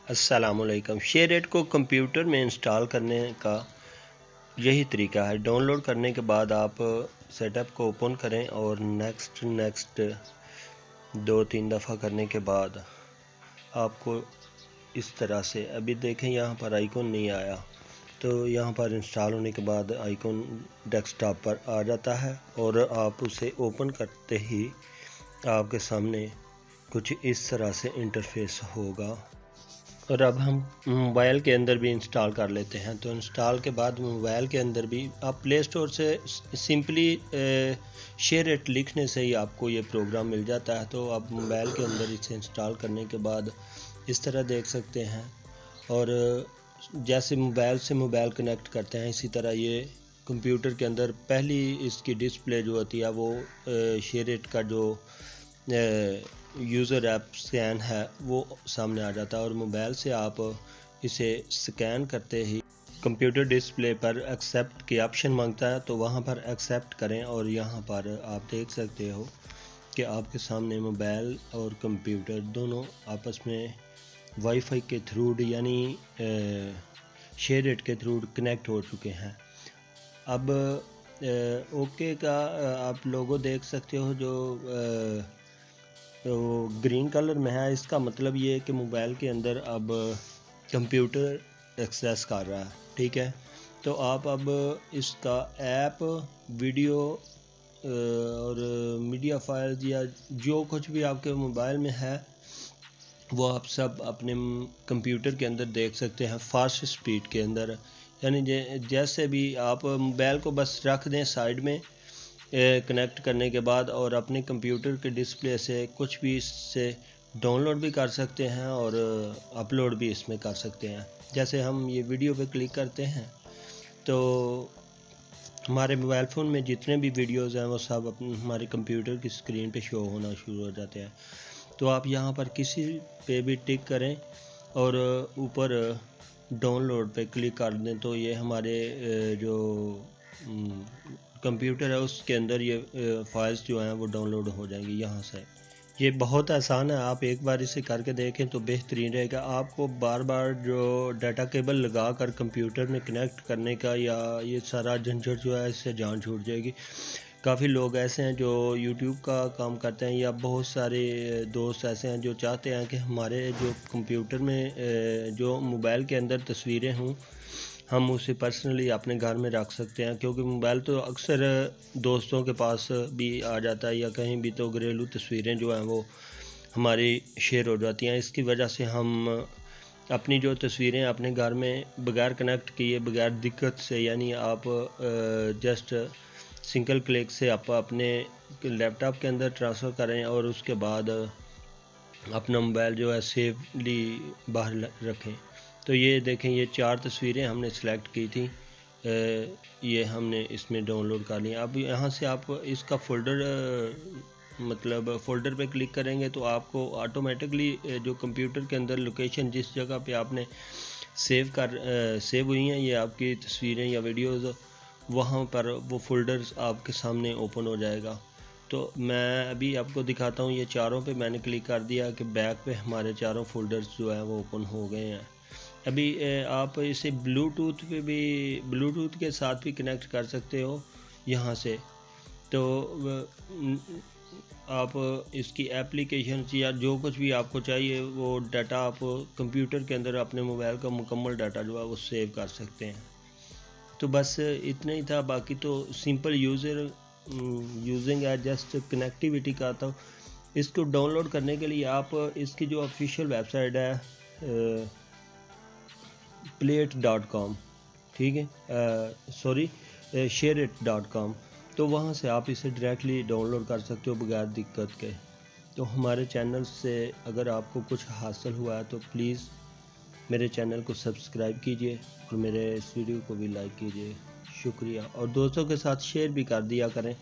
السلام علیکم۔ Share at کو کمپیوٹر میں انسٹال کرنے کا یہی طریقہ ہے۔ ڈاؤن لوڈ کرنے کے بعد آپ سیٹ اپ کو اوپن کریں اور نیکسٹ 2-3 دفعہ کرنے کے بعد آپ کو اس طرح سے ابھی دیکھیں یہاں پر آئیکن نہیں آیا، تو یہاں پر انسٹال ہونے کے بعد آئیکن ڈیسک ٹاپ پر آ جاتا ہے اور آپ اسے اوپن کرتے ہی آپ کے سامنے کچھ اس طرح سے انٹرفیس ہوگا۔ اور اب ہم موبائل کے اندر بھی انسٹال کر لیتے ہیں۔ تو انسٹال کے بعد موبائل کے اندر بھی آپ پلے اسٹور سے سمپلی شیئر ایٹ لکھنے سے ہی آپ کو یہ پروگرام مل جاتا ہے۔ تو آپ موبائل کے اندر اسے انسٹال کرنے کے بعد اس طرح دیکھ سکتے ہیں، اور جیسے موبائل سے موبائل کنیکٹ کرتے ہیں اسی طرح یہ کمپیوٹر کے اندر پہلی اس کی ڈسپلے جو ہوتی ہے وہ شیئر ایٹ کا جو یوزر ایپ سکین ہے وہ سامنے آ جاتا ہے، اور موبائل سے آپ اسے سکین کرتے ہی کمپیوٹر ڈسپلے پر ایکسیپٹ کی آپشن مانگتا ہے، تو وہاں پر ایکسیپٹ کریں اور یہاں پر آپ دیکھ سکتے ہو کہ آپ کے سامنے موبائل اور کمپیوٹر دونوں آپس میں وائی فائی کے تھرو یعنی شیئر ایٹ کے تھرو کنیکٹ ہو چکے ہیں۔ اب اوکے کا آپ لوگو دیکھ سکتے ہو جو گرین کلر میں ہے، اس کا مطلب یہ ہے کہ موبائل کے اندر اب کمپیوٹر ایکسیس کر رہا ہے، ٹھیک ہے۔ تو آپ اب اس کا ایپ، ویڈیو اور میڈیا فائلز یا جو کچھ بھی آپ کے موبائل میں ہے وہ آپ سب اپنے کمپیوٹر کے اندر دیکھ سکتے ہیں فاسٹ سپیڈ کے اندر، یعنی جیسے بھی آپ موبائل کو بس رکھ دیں سائیڈ میں کنیکٹ کرنے کے بعد، اور اپنے کمپیوٹر کے ڈسپلے سے کچھ بھی اس سے ڈاؤن لوڈ بھی کر سکتے ہیں اور اپلوڈ بھی اس میں کر سکتے ہیں۔ جیسے ہم یہ ویڈیو پہ کلک کرتے ہیں تو ہمارے موبائل فون میں جتنے بھی ویڈیوز ہیں وہ سب ہمارے کمپیوٹر کی اسکرین پہ شو ہونا شروع ہو جاتے ہیں۔ تو آپ یہاں پر کسی پہ بھی ٹک کریں اور اوپر ڈاؤن لوڈ پہ کلک کر دیں تو یہ ہمارے جو کمپیوٹر ہے اس کے اندر یہ فائلز جو ہیں وہ ڈاؤن لوڈ ہو جائیں گی یہاں سے۔ یہ بہت آسان ہے، آپ ایک بار اسے کر کے دیکھیں تو بہترین رہے گا۔ آپ کو بار بار جو ڈیٹا کیبل لگا کر کمپیوٹر میں کنیکٹ کرنے کا یا یہ سارا جھنجھٹ جو ہے اس سے جان چھوٹ جائے گی۔ کافی لوگ ایسے ہیں جو یوٹیوب کا کام کرتے ہیں، یا بہت سارے دوست ایسے ہیں جو چاہتے ہیں کہ ہمارے جو کمپیوٹر میں جو موبائل کے اندر تصویریں ہوں ہم اسے پرسنلی اپنے گھر میں رکھ سکتے ہیں، کیونکہ موبائل تو اکثر دوستوں کے پاس بھی آ جاتا ہے یا کہیں بھی، تو گھریلو تصویریں جو ہیں وہ ہماری شیئر ہو جاتی ہیں۔ اس کی وجہ سے ہم اپنی جو تصویریں اپنے گھر میں بغیر کنیکٹ کیے، بغیر دقت سے، یعنی آپ جسٹ سنگل کلک سے آپ اپنے لیپ ٹاپ کے اندر ٹرانسفر کریں اور اس کے بعد اپنا موبائل جو ہے سیفلی باہر رکھیں۔ تو یہ دیکھیں یہ 4 تصویریں ہم نے سلیکٹ کی تھی، یہ ہم نے اس میں ڈاؤن لوڈ کر لی۔ اب یہاں سے آپ اس کا فولڈر پہ کلک کریں گے تو آپ کو آٹومیٹکلی جو کمپیوٹر کے اندر لوکیشن جس جگہ پہ آپ نے سیو ہوئی ہیں یہ آپ کی تصویریں یا ویڈیوز، وہاں پر وہ فولڈرز آپ کے سامنے اوپن ہو جائے گا۔ تو میں ابھی آپ کو دکھاتا ہوں، یہ چاروں پہ میں نے کلک کر دیا کہ بیک پہ ہمارے چاروں فولڈرز جو ہیں وہ اوپن ہو گئے ہیں۔ ابھی آپ اسے بلوٹوتھ کے ساتھ بھی کنیکٹ کر سکتے ہو یہاں سے۔ تو آپ اس کی اپلیکیشنز یا جو کچھ بھی آپ کو چاہیے وہ ڈیٹا آپ کمپیوٹر کے اندر اپنے موبائل کا مکمل ڈیٹا جو ہے وہ سیو کر سکتے ہیں۔ تو بس اتنا ہی تھا، باقی تو سمپل یوزنگ ہے جسٹ کنیکٹیوٹی کا۔ تو اس کو ڈاؤن لوڈ کرنے کے لیے آپ اس کی جو آفیشیل ویب سائٹ ہے playit.com، ٹھیک ہے، shareit.com، تو وہاں سے آپ اسے ڈائریکٹلی ڈاؤن لوڈ کر سکتے ہو بغیر دقت کے۔ تو ہمارے چینل سے اگر آپ کو کچھ حاصل ہوا ہے تو پلیز میرے چینل کو سبسکرائب کیجئے اور میرے اس ویڈیو کو بھی لائک کیجئے، شکریہ، اور دوستوں کے ساتھ شیئر بھی کر دیا کریں۔